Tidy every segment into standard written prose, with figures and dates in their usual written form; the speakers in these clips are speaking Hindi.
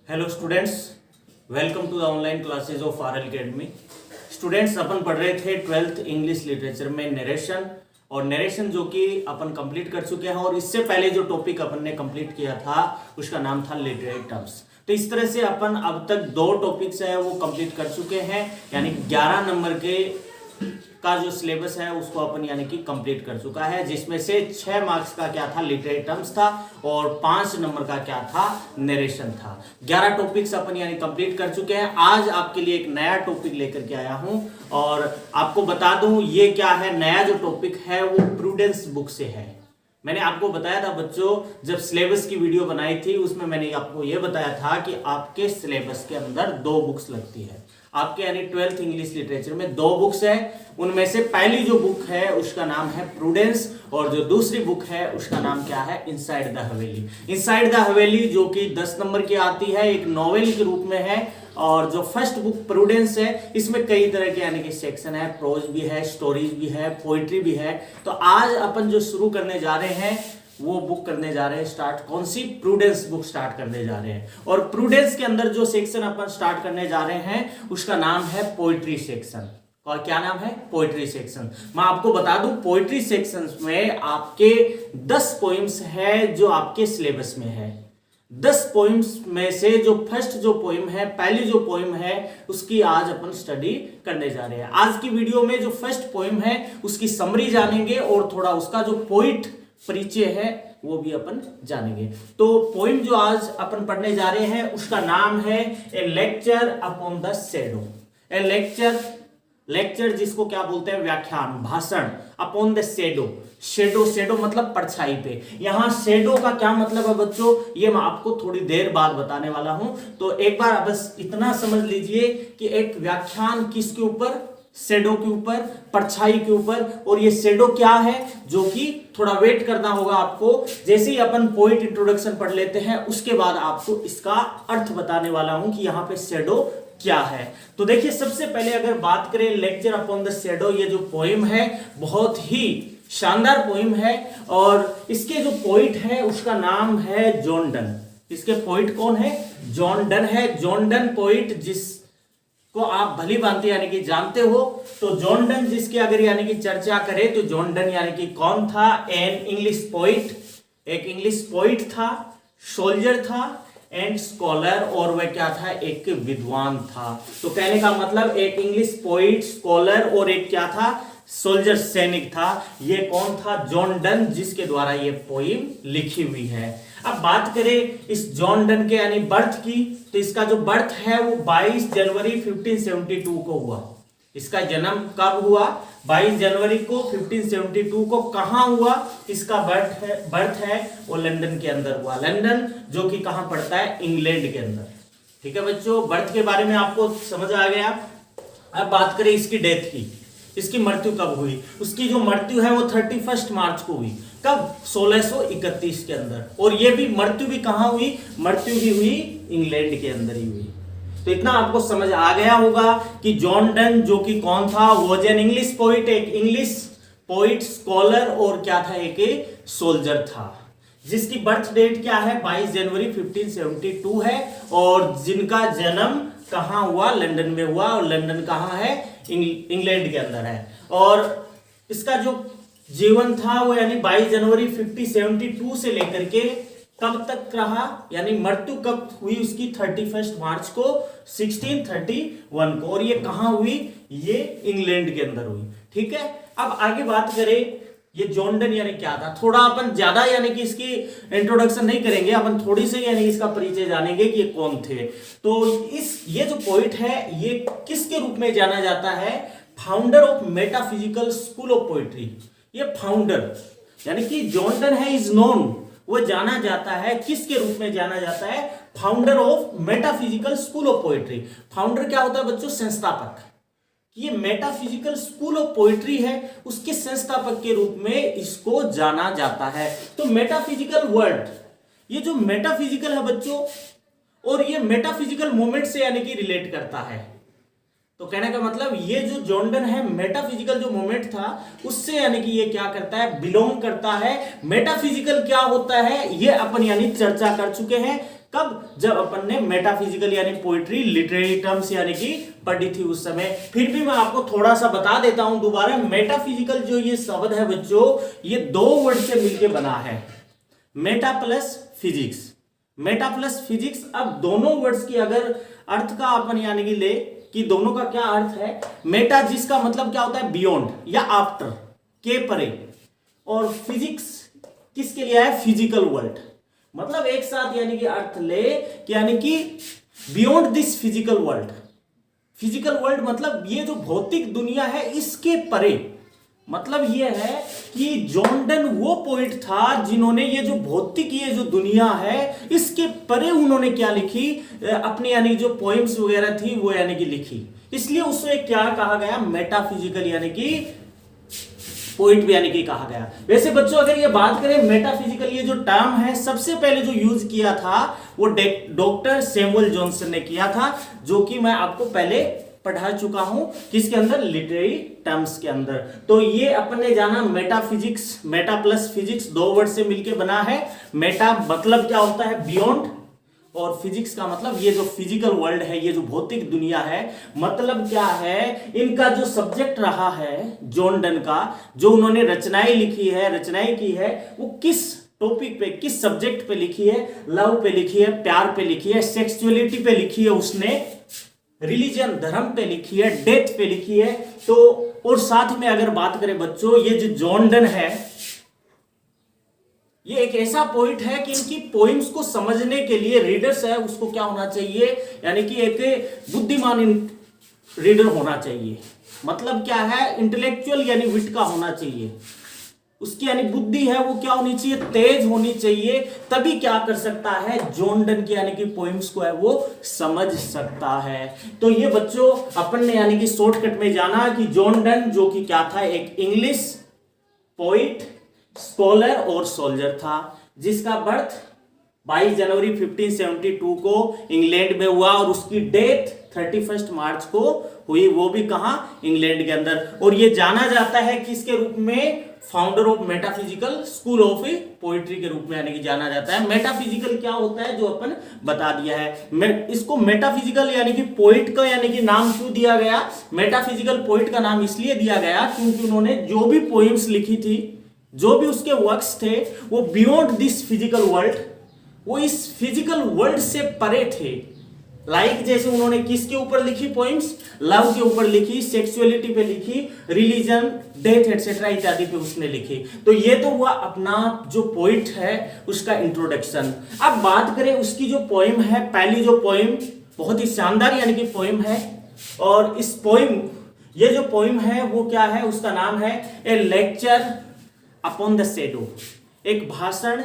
Hello students, welcome to the online classes of RL academy. Students, अपन पढ़ रहे थे 12th इंग्लिश लिटरेचर में नरेशन, और नरेशन जो कि अपन कंप्लीट कर चुके हैं। और इससे पहले जो टॉपिक अपन ने कंप्लीट किया था उसका नाम था लिटरेरी टर्म्स। तो इस तरह से अपन अब तक 2 टॉपिक्स है वो कंप्लीट कर चुके हैं, यानी 11 नंबर के का जो सिलेबस है उसको अपन यानी कि कंप्लीट कर चुका है, जिसमें से 6 मार्क्स का क्या था, लिटरेरी टर्म्स था, और 5 नंबर का क्या था, नरेशन था। 11 टॉपिक्स अपन यानी कंप्लीट कर चुके हैं। आज आपके लिए एक नया टॉपिक लेकर के आया हूं, और आपको बता दूं ये क्या है। नया जो टॉपिक है वो प्रूडेंस बुक से है। मैंने आपको बताया था बच्चों, जब सिलेबस की वीडियो बनाई थी उसमें मैंने आपको यह बताया था कि आपके सिलेबस के अंदर 2 बुक्स लगती है। आपके यानी 12th इंग्लिश लिटरेचर में 2 बुक्स है। उनमें से पहली जो बुक है उसका नाम है प्रूडेंस, और जो दूसरी बुक है उसका नाम क्या है, inside the Haveli. Inside the हवेली जो कि 10 नंबर की आती है, एक नॉवेल के रूप में है। और जो फर्स्ट बुक प्रूडेंस है, इसमें कई तरह के यानी कि सेक्शन है, प्रोज भी है, स्टोरीज भी है, पोइट्री भी है। तो आज अपन जो शुरू करने जा रहे हैं वो बुक करने जा रहे हैं स्टार्ट। कौन सी? प्रूडेंस बुक स्टार्ट करने जा रहे हैं। और प्रूडेंस के अंदर जो सेक्शन अपन स्टार्ट करने जा रहे हैं उसका नाम है पोइट्री सेक्शन। और क्या नाम है? Poetry section. मैं आपको बता दूं, पोइट्री सेक्शन में आपके 10 पोइम्स है जो आपके सिलेबस में है। 10 पोइम्स में से जो फर्स्ट जो पोइम है, पहली जो पोइम है, उसकी आज अपन स्टडी करने जा रहे हैं। आज की वीडियो में जो फर्स्ट पोइम है उसकी समरी जानेंगे, और थोड़ा उसका जो पोइट परिचय है वो भी अपन जानेंगे। तो पोइम जो आज अपन पढ़ने जा रहे हैं उसका नाम है a lecture upon the shadow. A lecture जिसको क्या बोलते हैं, व्याख्यान, भाषण, अपॉन द शैडो। शैडो मतलब परछाई पे। यहां शैडो का क्या मतलब है बच्चों, ये मैं आपको थोड़ी देर बाद बताने वाला हूं। तो एक बार बस इतना समझ लीजिए कि एक व्याख्यान किसके ऊपर, शैडो के ऊपर, परछाई के ऊपर। और ये शैडो क्या है, जो कि थोड़ा वेट करना होगा आपको। जैसे ही अपन पोइट इंट्रोडक्शन पढ़ लेते हैं उसके बाद आपको इसका अर्थ बताने वाला हूं कि यहां पे शैडो क्या है। तो देखिए, सबसे पहले अगर बात करें लेक्चर अपॉन द शैडो, ये जो पोइम है बहुत ही शानदार पोइम है। और इसके जो पोइट है उसका नाम है जॉन डन। इसके पोइट कौन है? जॉन डन है। जॉन डन पोइट जिसको आप भली भांति यानी कि जानते हो। तो जॉन डन जिसकी अगर यानी कि चर्चा करें तो जॉन डन यानी कि कौन था? एन इंग्लिश पोइट, एक इंग्लिश पोइट था, सोल्जर था एंड स्कॉलर, और वह क्या था, एक विद्वान था। तो कहने का मतलब एक इंग्लिश पोइट, स्कॉलर और एक क्या था, सोल्जर, सैनिक था। ये कौन था? जॉन डन, जिसके द्वारा ये पोइम लिखी हुई है। अब बात करें इस जॉन डन के यानी बर्थ की, तो इसका जो बर्थ है वो 22 जनवरी 1572 को हुआ। इसका जन्म कब हुआ? 22 जनवरी को 1572 को। कहां हुआ? इसका बर्थ है वो लंदन के अंदर हुआ। लंदन जो कि कहां पड़ता है? इंग्लैंड के अंदर। ठीक है बच्चों, बर्थ के बारे में आपको समझ आ गया। अब बात करें इसकी डेथ की, इसकी मृत्यु कब हुई? उसकी जो मृत्यु है वो 31 मार्च को हुई। कब? 1631 के अंदर। और ये भी मृत्यु भी कहां हुई? मृत्यु भी हुई इंग्लैंड के अंदर ही हुई। तो इतना आपको समझ आ गया होगा कि जॉन डन जो कि कौन था, वो एन इंग्लिश पोइट, एक इंग्लिश पोइट, स्कॉलर और क्या था, एक सोल्जर था। जिसकी बर्थ डेट क्या है? 22 जनवरी 1572 है। और जिनका जन्म कहां हुआ? लंदन में हुआ। और लंदन कहां है? इंग्लैंड के अंदर है। और इसका जो जीवन था वो यानी 22 जनवरी 1572 से लेकर के कब तक रहा, यानी मृत्यु कब हुई उसकी? 31 मार्च को 1631 को। और ये कहां हुई? ये इंग्लैंड के अंदर हुई। ठीक है, अब आगे बात करें ये जॉन डन यानी क्या था। थोड़ा अपन ज्यादा यानी कि इसकी इंट्रोडक्शन नहीं करेंगे, अपन थोड़ी सी यानी इसका परिचय जानेंगे कि ये कौन थे। तो ये जो पोइट है ये किसके रूप में जाना जाता है? Founder of metaphysical school of poetry. ये फाउंडर यानी कि जॉन डन है, इज नोन, वो जाना जाता है किसके रूप में जाना जाता है? Founder of metaphysical school of poetry. Founder क्या होता है बच्चों? संस्थापक। ये मेटाफिजिकल स्कूल ऑफ पोइट्री है, उसके संस्थापक के रूप में इसको जाना जाता है। तो मेटाफिजिकल वर्ड, ये जो मेटाफिजिकल है बच्चों, और ये मेटाफिजिकल मोमेंट से यानी कि रिलेट करता है। तो कहने का मतलब ये जो जॉन डन है, मेटाफिजिकल जो मोमेंट था उससे यानी कि ये क्या करता है? बिलोंग करता है। मेटाफिजिकल क्या होता है ये अपन यानी चर्चा कर चुके हैं। कब? जब अपन ने मेटाफिजिकल यानी पोइट्री लिटरेरी टर्म्स यानी कि पढ़ी थी उस समय। फिर भी मैं आपको थोड़ा सा बता देता हूं दोबारा, मेटाफिजिकल जो ये शब्द है बच्चों, ये दो वर्ड से मिलकर बना है, Meta plus physics. Meta plus physics. अब दोनों वर्ड्स की अगर अर्थ का अपन यानी कि ले कि दोनों का क्या अर्थ है, मेटा जिसका मतलब क्या होता है बियॉन्ड या आफ्टर, के परे, और फिजिक्स किसके लिए है, फिजिकल वर्ल्ड। मतलब एक साथ यानी कि अर्थ ले कि यानी कि beyond this physical world. Physical world मतलब ये जो भौतिक दुनिया है इसके परे। मतलब ये है कि जॉन डन वो पोइट था जिन्होंने ये जो भौतिक ये जो दुनिया है इसके परे उन्होंने क्या लिखी, अपनी यानी जो पोएम्स वगैरह थी वो यानी कि लिखी। इसलिए उसे क्या कहा गया, मेटाफिजिकल यानी कि पोइट भी यानी कि कहा गया। वैसे बच्चों अगर ये बात करें मेटाफिजिकल ये जो टर्म है सबसे पहले जो यूज किया था वो डॉक्टर सैमुअल जॉनसन ने किया था, जो कि मैं आपको पहले पढ़ा चुका हूं किसके अंदर, लिटरेरी टर्म्स के अंदर। तो ये अपन ने जाना मेटाफिजिक्स, मेटा प्लस फिजिक्स दो वर्ड से मिलकर बना है। मेटा मतलब क्या होता है बियॉन्ड, और फिजिक्स का मतलब ये जो फिजिकल वर्ल्ड है, ये जो भौतिक दुनिया है। मतलब क्या है, इनका जो सब्जेक्ट रहा है जॉन डन का, जो उन्होंने रचनाएं लिखी है, रचनाएं की है, वो किस टॉपिक पे, किस सब्जेक्ट पे लिखी है, लव पे लिखी है, प्यार पे लिखी है, सेक्सुअलिटी पे लिखी है उसने, रिलीजन धर्म पे लिखी है, डेथ पे लिखी है। तो और साथ में अगर बात करें बच्चों, ये जो जॉन डन है ये एक ऐसा पोइट है कि इनकी पोइम्स को समझने के लिए रीडर्स है उसको क्या होना चाहिए, यानी कि एक बुद्धिमान रीडर होना चाहिए। मतलब क्या है, इंटेलेक्चुअल यानी विट का होना चाहिए, उसकी यानी बुद्धि है वो क्या होनी चाहिए, तेज होनी चाहिए। तभी क्या कर सकता है, जॉन डन की यानी कि पोइम्स को है वो समझ सकता है। तो ये बच्चों अपन ने यानी कि शॉर्टकट में जाना कि जॉन डन जो कि क्या था, एक इंग्लिश पोइट, स्कॉलर और सोल्जर था, जिसका बर्थ 22 जनवरी 1572 को इंग्लैंड में हुआ और उसकी डेथ 31 मार्च को हुई, वो भी कहां, इंग्लैंड के अंदर। और ये जाना जाता है किसके रूप में, founder of metaphysical school of poetry के रूप में यानी कि जाना जाता है। मेटाफिजिकल क्या होता है जो अपन बता दिया है। इसको मेटाफिजिकल यानी कि पोइट का यानी कि नाम क्यों दिया गया, मेटाफिजिकल पोइट का नाम इसलिए दिया गया क्योंकि उन्होंने जो भी पोइम्स लिखी थी, जो भी उसके वर्क्स थे, वो बियॉन्ड दिस फिजिकल वर्ल्ड, वो इस फिजिकल वर्ल्ड से परे थे। लाइक जैसे उन्होंने किसके ऊपर लिखी पोइम्स, लव के ऊपर लिखी, सेक्सुअलिटी पे लिखी, रिलीजन, डेथ एटसेट्रा इत्यादि पे उसने लिखी। तो ये तो हुआ अपना जो पोइट है उसका इंट्रोडक्शन। अब बात करें उसकी जो पोइम है, पहली जो पोइम बहुत ही शानदार यानी कि पोइम है, और इस पोइम, ये जो पोइम है वो क्या है, उसका नाम है a lecture upon the shadow, एक भाषण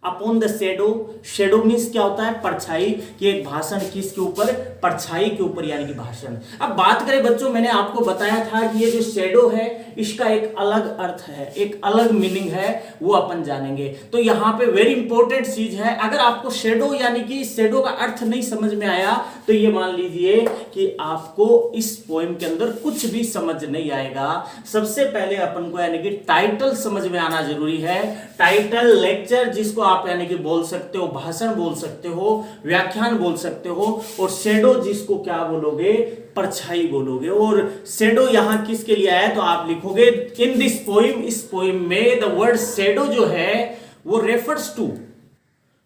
upon the shadow. Shadow means क्या होता है, परछाई, कि एक भाषण किसके ऊपर, परछाई के ऊपर यानी कि भाषण। अब बात करें बच्चों, मैंने आपको बताया था कि ये जो शैडो है इसका एक अलग अर्थ है, एक अलग मीनिंग है, वो अपन जानेंगे। तो यहाँ पे वेरी इंपॉर्टेंट चीज है, अगर आपको शैडो यानी कि शैडो का अर्थ नहीं समझ में आया तो ये मान लीजिए कि आपको इस पोएम के अंदर कुछ भी समझ नहीं आएगा। सबसे पहले अपन को यानी कि टाइटल समझ में आना जरूरी है। टाइटल, लेक्चर जिसको आप यानी कि बोल सकते हो, भाषण बोल सकते हो, व्याख्यान बोल सकते हो, और शैडो जिसको क्या बोलोगे, परछाई बोलोगे। और शैडो यहां किसके लिए आया तो आप लिखोगे इन दिस पोइम, इस पोइम में द वर्ड शैडो जो है वो रेफर्स टू,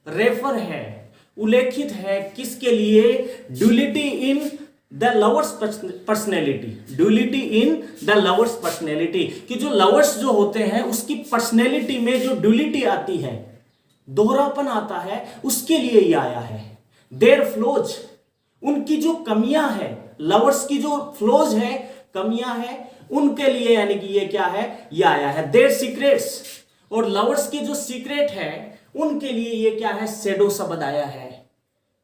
रेफर है, उल्लेखित है किसके लिए, duality in the lovers personality, duality in the lovers personality, कि जो लवर्स जो होते हैं उसकी पर्सनैलिटी में जो ड्यूलिटी आती है, दोहरापन आता है, उसके लिए ये आया है। देयर फ्लोज, उनकी जो कमियां है, लवर्स की जो फ्लोज है, कमियां है, उनके लिए यानी कि ये क्या है, ये आया है। देयर सीक्रेट्स, और लवर्स की जो सीक्रेट है उनके लिए ये क्या है, शैडो शब्द आया है।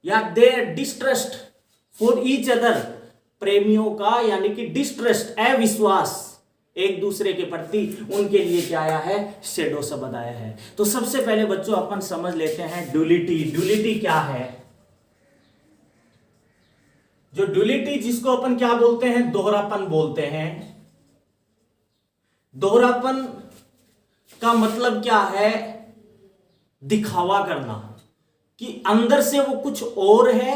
या there distrust for each other, प्रेमियों का यानी कि डिस्ट्रस्ट, अविश्वास एक दूसरे के प्रति, उनके लिए क्या आया है, शैडो शब्द आया है। तो सबसे पहले बच्चों अपन समझ लेते हैं ड्यूलिटी। ड्यूलिटी क्या है, जो ड्यूलिटी जिसको अपन क्या बोलते हैं, दोहरापन बोलते हैं। दोहरापन का मतलब क्या है, दिखावा करना, कि अंदर से वो कुछ और है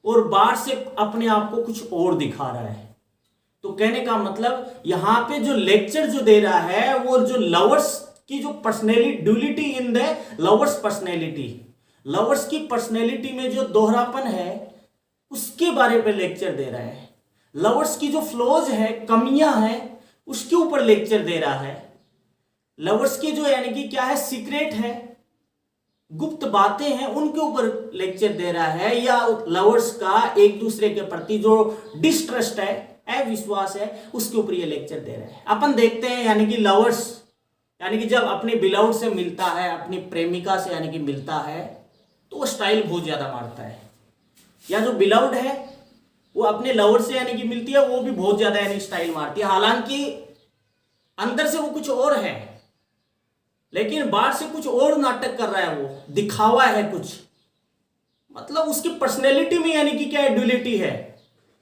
और बाहर से अपने आप को कुछ और दिखा रहा है। तो कहने का मतलब यहां पे जो लेक्चर जो दे रहा है वो जो लवर्स की जो personality, duality in the lovers personality, lovers की पर्सनैलिटी में जो दोहरापन है उसके बारे में लेक्चर दे रहा है। लवर्स की जो फ्लॉज है, कमियां हैं, उसके ऊपर लेक्चर दे रहा है। लवर्स के जो यानी कि क्या है, सीक्रेट है, गुप्त बातें हैं, उनके ऊपर लेक्चर दे रहा है। या लवर्स का एक दूसरे के प्रति जो डिस्ट्रस्ट है, अविश्वास है, उसके ऊपर ये लेक्चर दे रहा है। अपन देखते हैं यानी कि लवर्स यानी कि जब अपनी बिलाउड से मिलता है, अपनी प्रेमिका से यानी कि मिलता है, तो वो स्टाइल बहुत ज्यादा मारता है। या जो बिलाउड है वो अपने लवर से यानी कि मिलती है, वो भी बहुत ज्यादा यानी स्टाइल मारती है। हालांकि अंदर से वो कुछ और है, लेकिन बाहर से कुछ और नाटक कर रहा है, वो दिखावा है कुछ, मतलब उसकी पर्सनैलिटी में यानी कि क्या है, ड्यूलिटी है,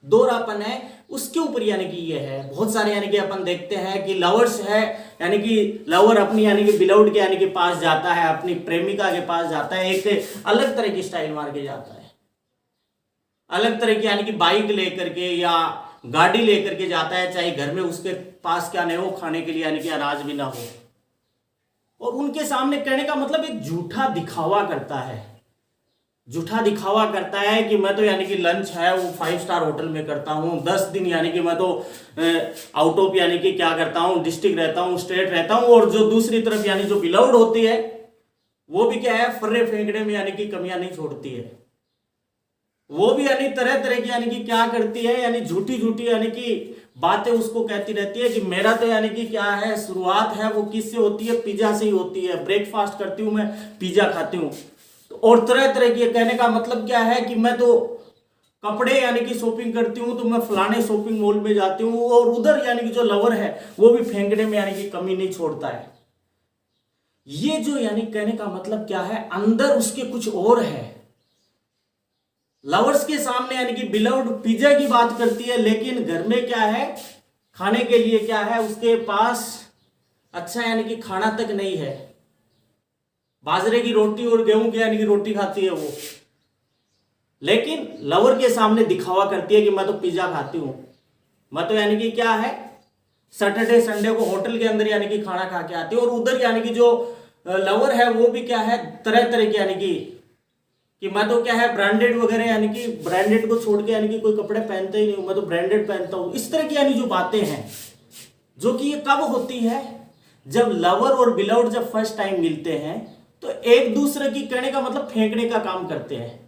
दोहरापन है, उसके ऊपर यानी कि ये है। बहुत सारे यानी कि अपन देखते हैं कि लवर्स है, यानी कि लवर अपनी यानी कि बिलाउड के यानी कि पास जाता है, अपनी प्रेमिका के पास जाता है, एक अलग तरह की स्टाइल मार के जाता है, अलग तरह की यानी कि बाइक लेकर के या गाड़ी लेकर के जाता है, चाहे घर में उसके पास क्या नहीं हो, खाने के लिए यानी कि अनाज भी ना हो, और उनके सामने कहने का मतलब एक झूठा दिखावा करता है, झूठा दिखावा करता है कि मैं तो यानी कि लंच है वो 5 स्टार होटल में करता हूँ, 10 दिन यानी कि मैं तो आउट ऑफ यानी कि क्या करता हूँ, डिस्ट्रिक्ट रहता हूँ, स्टेट रहता हूँ। और जो दूसरी तरफ यानी जो बिलाउड होती है वो भी क्या है, फर्रे फेंकने में यानी कि कमियां नहीं छोड़ती है, वो भी यानी तरह तरह की यानी कि क्या करती है, यानी झूठी झूठी यानी कि बातें उसको कहती रहती है कि मेरा तो यानी कि क्या है, शुरुआत है वो किससे होती है, पिज्जा से ही होती है, ब्रेकफास्ट करती हूँ मैं, पिज्जा खाती हूँ। और तरह तरह की, कहने का मतलब क्या है कि मैं तो कपड़े यानी कि शॉपिंग करती हूँ तो मैं फलाने शॉपिंग मॉल में जाती हूँ, और उधर यानी कि जो लवर है वो भी फेंकने में यानी कि कमी नहीं छोड़ता है। ये जो यानी कहने का मतलब क्या है, अंदर उसके कुछ और है। लवर्स के सामने यानी कि बिलाउड पिज्जा की बात करती है, लेकिन घर में क्या है, खाने के लिए क्या है, उसके पास अच्छा यानी कि खाना तक नहीं है, बाजरे की रोटी और गेहूं की यानी कि रोटी खाती है वो, लेकिन लवर के सामने दिखावा करती है कि मैं तो पिज्जा खाती हूं, मैं तो यानी कि क्या है, सैटरडे संडे को होटल के अंदर यानी कि खाना खा के आती है। और उधर यानी कि जो लवर है वो भी क्या है, तरह तरह की यानी कि मैं तो क्या है, ब्रांडेड वगैरह यानी कि ब्रांडेड को छोड़ के यानी कि कोई कपड़े पहनते ही नहीं हूं, मैं तो ब्रांडेड पहनता हूं। इस तरह की यानी जो बातें हैं, जो कि ये कब होती है, जब लवर और बिलाउड जब फर्स्ट टाइम मिलते हैं तो एक दूसरे की, कहने का मतलब फेंकने का काम करते हैं।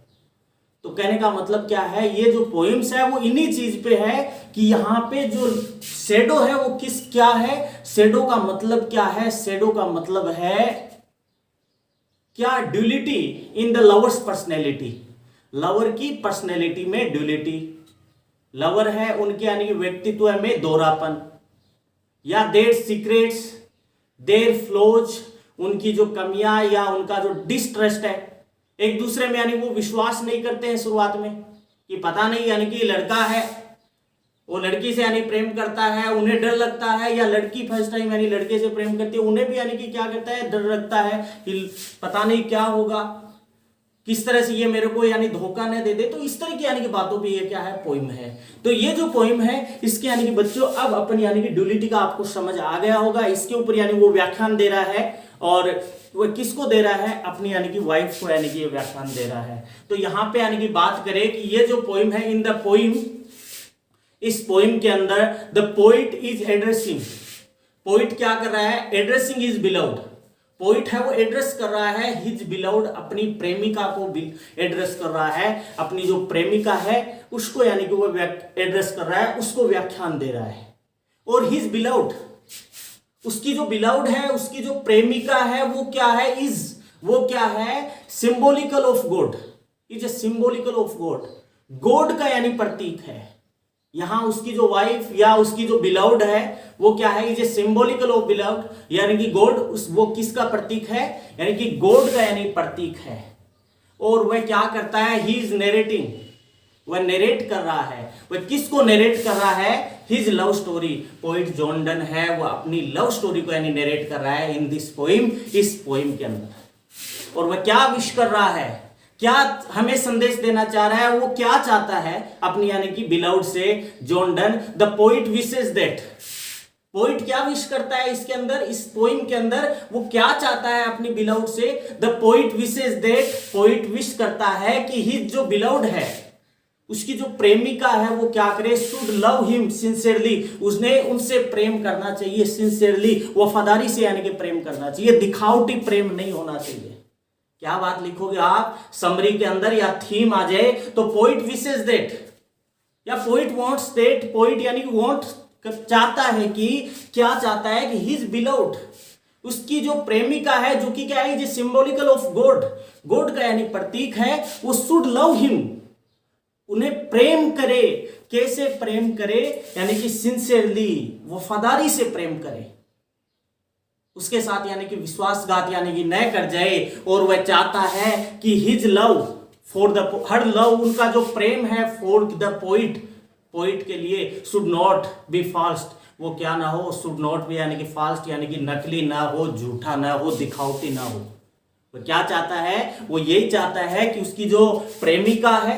तो कहने का मतलब क्या है, ये जो पोएम्स है वो इन्हीं चीज पे है कि यहाँ पे जो शेडो है वो क्या है, शेडो का मतलब क्या है, शेडो का मतलब है क्या, duality in the lovers personality, lover की पर्सनैलिटी में ड्यूलिटी, लवर है उनके यानी कि व्यक्तित्व में दोहरापन, या देयर सीक्रेट्स, देयर फ्लॉज, उनकी जो कमियां या उनका जो डिस्ट्रस्ट है, एक दूसरे में यानी वो विश्वास नहीं करते हैं शुरुआत में कि पता नहीं यानी कि लड़का है वो लड़की से यानी प्रेम करता है, उन्हें डर लगता है, या लड़की फर्स्ट टाइम यानी लड़के से प्रेम करती है, उन्हें भी यानी कि क्या करता है, डर लगता है कि पता नहीं क्या होगा, किस तरह से ये मेरे को यानी धोखा न दे दे। तो इस तरह की यानी कि बातों पे ये क्या है, पोइम है। तो ये जो पोइम है इसके यानी कि बच्चों अब अपन यानी कि ड्यूलिटी का आपको समझ आ गया होगा। इसके ऊपर यानी वो व्याख्यान दे रहा है, और वो किसको दे रहा है, अपनी यानी कि वाइफ को यानी कि ये व्याख्यान दे रहा है। तो यहाँ पे यानी कि बात करें कि ये जो पोइम है, इन द पोइम, इस पोइम के अंदर the poet is addressing, poet क्या कर रहा है, एड्रेसिंग हिज बिलाउड, पोइट है वो एड्रेस कर रहा है हिज बिलाउड, अपनी प्रेमिका को एड्रेस कर रहा है, अपनी जो प्रेमिका है उसको यानी कि वो एड्रेस कर रहा है, उसको व्याख्यान दे रहा है। और हिज बिलाउड, उसकी जो बिलाउड है, उसकी जो प्रेमिका है वो क्या है, वो क्या है, symbolical of God, is a symbolical of God, God का यानी प्रतीक है। यहां उसकी जो वाइफ या उसकी जो बिलाउड है वो क्या है, is a symbolical of beloved, यानी कि गॉड, वो किसका प्रतीक है, यानी कि गॉड का यानी प्रतीक है। और वह क्या करता है, ही इज नरेटिंग, वह नरेट कर रहा है, वह किसको नरेट कर रहा है, his love story, poet John Donne है वो अपनी लव स्टोरी को यानी नरेट कर रहा है इन दिस पोइम, इस पोइम के अंदर। और वह क्या विश कर रहा है क्या हमें संदेश देना चाह रहा है, वो क्या चाहता है अपनी यानी कि बिलाउड से John Donne. The poet wishes that, poet क्या विश करता है इसके अंदर, इस पोइम के अंदर वो क्या चाहता है अपनी बिलाउड से। The poet wishes that, poet wish करता है कि हिज जो बिलाउड है, उसकी जो प्रेमिका है वो क्या करे, शुड लव हिम सिंसियरली, उसने उनसे प्रेम करना चाहिए सिंसियरली, वफादारी से यानी कि प्रेम करना चाहिए, दिखावटी प्रेम नहीं होना चाहिए। क्या बात लिखोगे आप समरी के अंदर या थीम आ जाए तो पोइट विशेस दैट या पोइट वांट्स दैट, पोइट यानी कि वांट चाहता है कि क्या चाहता है कि हिज बिलोव्ड, उसकी जो प्रेमिका है जो कि क्या है, जो सिंबॉलिकल ऑफ गॉड, गॉड का यानी प्रतीक है, वो शुड लव हिम, उन्हें प्रेम करे। कैसे प्रेम करे, यानी कि सिंसियरली, वफादारी से प्रेम करे, उसके साथ यानी कि विश्वासघात यानी कि न कर जाए। और वह चाहता है कि his love for the, her love, उनका जो प्रेम है फॉर द पोइट, पोइट के लिए, शुड नॉट बी फॉल्स, वो क्या ना हो, शुड नॉट बी यानी कि फॉल्स यानी कि नकली ना हो, झूठा ना हो, दिखावटी ना हो। वो क्या चाहता है, वो यही चाहता है कि उसकी जो प्रेमिका है,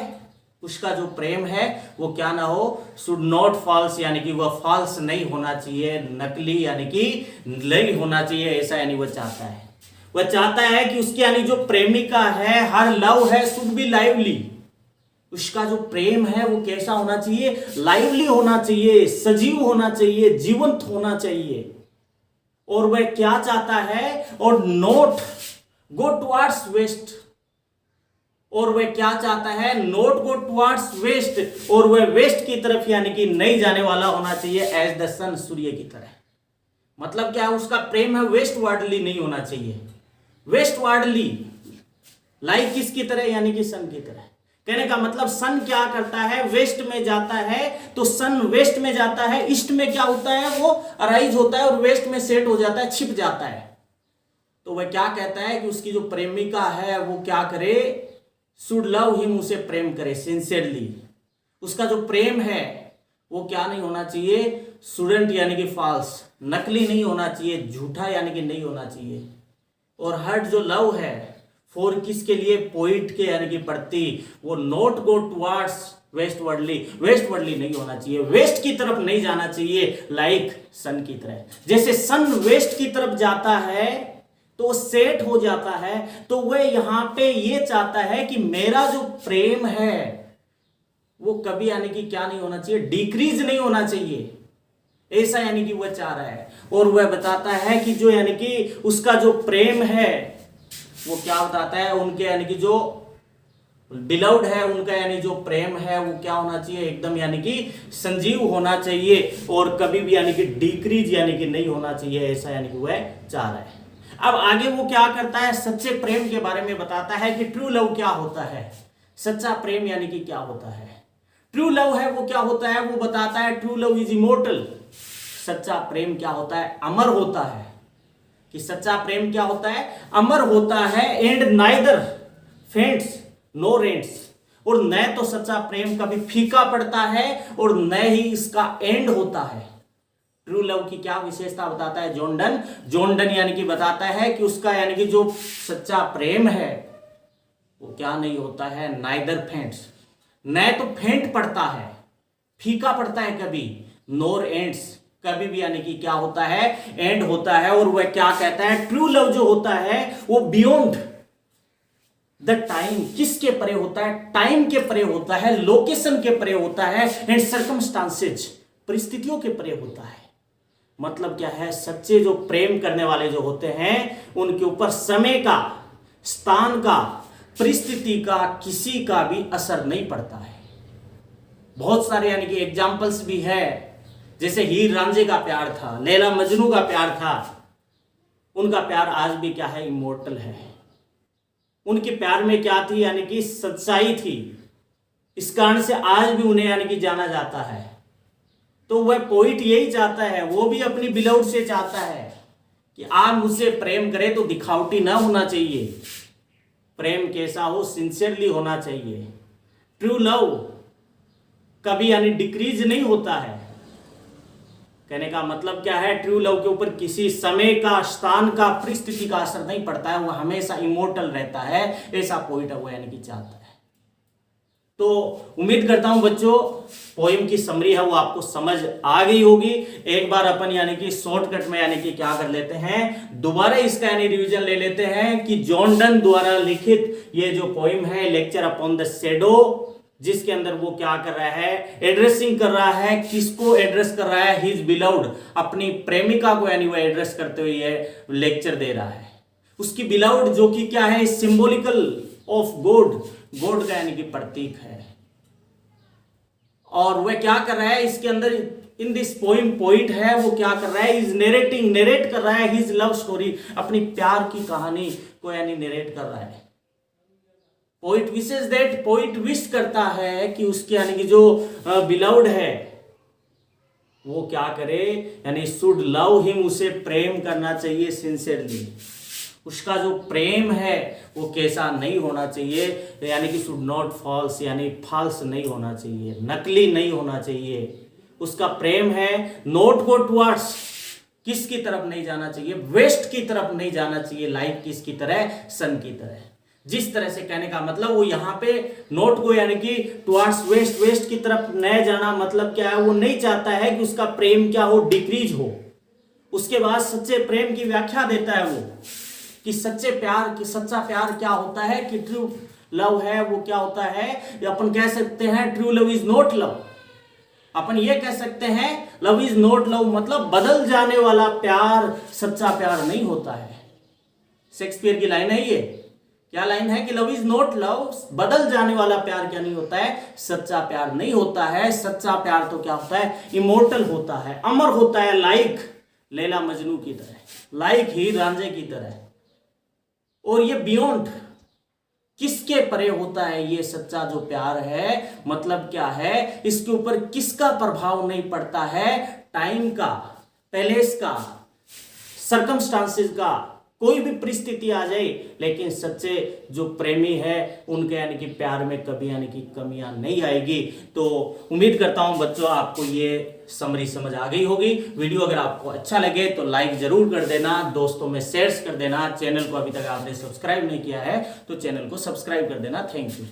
उसका जो प्रेम है वो क्या ना हो, शुड नॉट फॉल्स यानी कि वह फॉल्स नहीं होना चाहिए, नकली यानी कि नहीं होना चाहिए, ऐसा यानी वह चाहता है। वह चाहता है कि उसकी यानी जो प्रेमिका है, हर लव है शुड बी लाइवली, उसका जो प्रेम है वो कैसा होना चाहिए, लाइवली होना चाहिए, सजीव होना चाहिए, जीवंत होना चाहिए। और वह क्या चाहता है, और नॉट गो टुवर्ड्स वेस्ट, और वह क्या चाहता है, नॉट गो टुवर्ड्स वेस्ट, और वह वेस्ट की तरफ यानी कि नहीं जाने वाला होना चाहिए, एज द सन, सूर्य की तरह। मतलब क्या है, उसका प्रेम है वेस्ट वार्डली नहीं होना चाहिए, वेस्ट वार्डली, लाइक किसकी तरह, यानी कि सन की तरह। कहने का मतलब सन क्या करता है, वेस्ट में जाता है, तो सन वेस्ट में जाता है, ईस्ट में क्या होता है, वो अराइज होता है, और वेस्ट में सेट हो जाता है, छिप जाता है। तो वह क्या कहता है कि उसकी जो प्रेमिका है वो क्या करे, शुड लव हिम, उसे प्रेम करे सिंसियरली, उसका जो प्रेम है वो क्या नहीं होना चाहिए, स्टूडेंट यानी कि फॉल्स, नकली नहीं होना चाहिए, झूठा यानी कि नहीं होना चाहिए। और हर्ट जो लव है फॉर किसके लिए, पोइट के यानी कि प्रति, वो not go towards waste worldly, waste worldly नहीं होना चाहिए, वेस्ट की तरफ नहीं जाना चाहिए, लाइक सन की तरह। जैसे सन वेस्ट की तरफ जाता है तो सेट हो जाता है, तो वह यहां पे ये चाहता है कि मेरा जो प्रेम है वो कभी यानी कि क्या नहीं होना चाहिए, डिक्रीज नहीं होना चाहिए, ऐसा यानी कि वह चाह रहा है। और वह बताता है कि जो यानी कि उसका जो प्रेम है वो क्या बताता है, उनके यानी कि जो बिलव्ड है उनका यानी जो प्रेम है वो क्या होना चाहिए, एकदम यानी कि संजीव होना चाहिए, और कभी भी यानी कि डिक्रीज यानी कि नहीं होना चाहिए, ऐसा यानी कि वह चाह रहा है। अब आगे वो क्या करता है, सच्चे प्रेम के बारे में बताता है कि ट्रू लव क्या होता है, सच्चा प्रेम यानी कि क्या होता है। ट्रू लव है वो क्या होता है, वो बताता है ट्रू लव इज इमोर्टल, सच्चा प्रेम क्या होता है, अमर होता है। कि सच्चा प्रेम क्या होता है, अमर होता है, and neither faints nor rants, और न तो सच्चा प्रेम कभी फीका पड़ता है और न ही इसका एंड होता है। ट्रू लव की क्या विशेषता बताता है जॉन डन, जॉन डन यानी कि बताता है कि उसका यानी कि जो सच्चा प्रेम है वो क्या नहीं होता है, नाइदर फेंट्स, न तो फेंट पड़ता है, फीका पड़ता है कभी, नोर एंड्स, कभी भी यानी कि क्या होता है, एंड होता है। और वह क्या कहता है, ट्रू लव जो होता है वो बियॉन्ड द टाइम, किसके परे होता है, टाइम के परे होता है, लोकेशन के परे होता है, एंड सर्कमस्टांसेज, परिस्थितियों के परे होता है। मतलब क्या है, सच्चे जो प्रेम करने वाले जो होते हैं उनके ऊपर समय का, स्थान का, परिस्थिति का, किसी का भी असर नहीं पड़ता है। बहुत सारे यानी कि एग्जाम्पल्स भी है, जैसे हीर रांझे का प्यार था, लैला मजनू का प्यार था, उनका प्यार आज भी क्या है, इमोर्टल है। उनके प्यार में क्या थी, यानी कि सच्चाई थी, इस कारण से आज भी उन्हें यानी कि जाना जाता है। तो वह पोइट यही चाहता है, वो भी अपनी बिलव्ड से चाहता है कि आप मुझसे प्रेम करें तो दिखावटी ना होना चाहिए, प्रेम कैसा हो, सिंसियरली होना चाहिए। ट्रू लव कभी यानी डिक्रीज नहीं होता है, कहने का मतलब क्या है, ट्रू लव के ऊपर किसी समय का, स्थान का, परिस्थिति का असर नहीं पड़ता है, वो हमेशा इमोर्टल रहता है, ऐसा पोइट वो यानी कि चाहता है। तो उम्मीद करता हूं बच्चों पोएम की समरी है वो आपको समझ आ गई होगी। एक बार अपन यानी कि शॉर्टकट में यानी कि क्या कर लेते हैं, दोबारा इसका यानी रिवीजन ले लेते हैं कि जॉन डन द्वारा लिखित ये जो पोएम है लेक्चर अपॉन द शैडो, जिसके अंदर वो क्या कर रहा है, एड्रेसिंग कर रहा है, किसको एड्रेस कर रहा है, हिज बिलव्ड, अपनी प्रेमिका को यानी वो एड्रेस करते हुए ये लेक्चर दे रहा है। उसकी बिलव्ड जो कि क्या है, सिंबॉलिकल ऑफ गॉड, गॉड का यानी कि प्रतीक है। और वह क्या कर रहा है इसके अंदर, इन दिस पोइम पोइट है वो क्या कर रहा है, इज नेरेटिंग, नेरेट कर रहा है हिज लव स्टोरी, अपनी प्यार की कहानी को यानी नेरेट कर रहा है। Poet wishes that, poet wish करता है कि उसके यानी कि जो बिलव्ड है वो क्या करे, यानी शुड लव हिम, उसे प्रेम करना चाहिए सिंसियरली। उसका जो प्रेम है वो कैसा नहीं होना चाहिए, यानी कि शुड नॉट फॉल्स, यानी फॉल्स नहीं होना चाहिए, नकली नहीं होना चाहिए। उसका प्रेम है नॉट गो टुवर्ड्स, किसकी तरफ नहीं जाना चाहिए, वेस्ट की तरफ नहीं जाना चाहिए, लाइक किसकी तरह, सन की तरह। जिस तरह से कहने का मतलब वो यहाँ पे नोट को यानी कि टुवर्ड्स वेस्ट, वेस्ट की तरफ न जाना मतलब क्या है, वो नहीं चाहता है कि उसका प्रेम क्या हो, डिक्रीज हो। उसके बाद सच्चे प्रेम की व्याख्या देता है वो कि सच्चे प्यार की, सच्चा प्यार क्या होता है, कि ट्रू लव है वो क्या होता है, अपन कह सकते हैं true love is not love. अपन ये कह सकते हैं लव इज नॉट लव मतलब बदल जाने वाला प्यार सच्चा प्यार नहीं होता है। शेक्सपियर की लाइन है ये, क्या लाइन है कि लव इज नॉट लव, बदल जाने वाला प्यार क्या नहीं होता है, सच्चा प्यार नहीं होता है। सच्चा प्यार तो क्या होता है, इमोर्टल होता है, अमर होता है, लाइक लैला मजनू की तरह, लाइक हीर रांझे की तरह। और ये बियॉन्ड, किसके परे होता है ये सच्चा जो प्यार है, मतलब क्या है, इसके ऊपर किसका प्रभाव नहीं पड़ता है, टाइम का, पैलेस का, सर्कमस्टांसेस का, कोई भी परिस्थिति आ जाए, लेकिन सच्चे जो प्रेमी है उनके यानी कि प्यार में कभी यानी कि कमियां नहीं आएगी। तो उम्मीद करता हूं बच्चों आपको ये समरी समझ आ गई होगी। वीडियो अगर आपको अच्छा लगे तो लाइक जरूर कर देना, दोस्तों में शेयर कर देना। चैनल को अभी तक आपने सब्सक्राइब नहीं किया है तो चैनल को सब्सक्राइब कर देना। Thank you.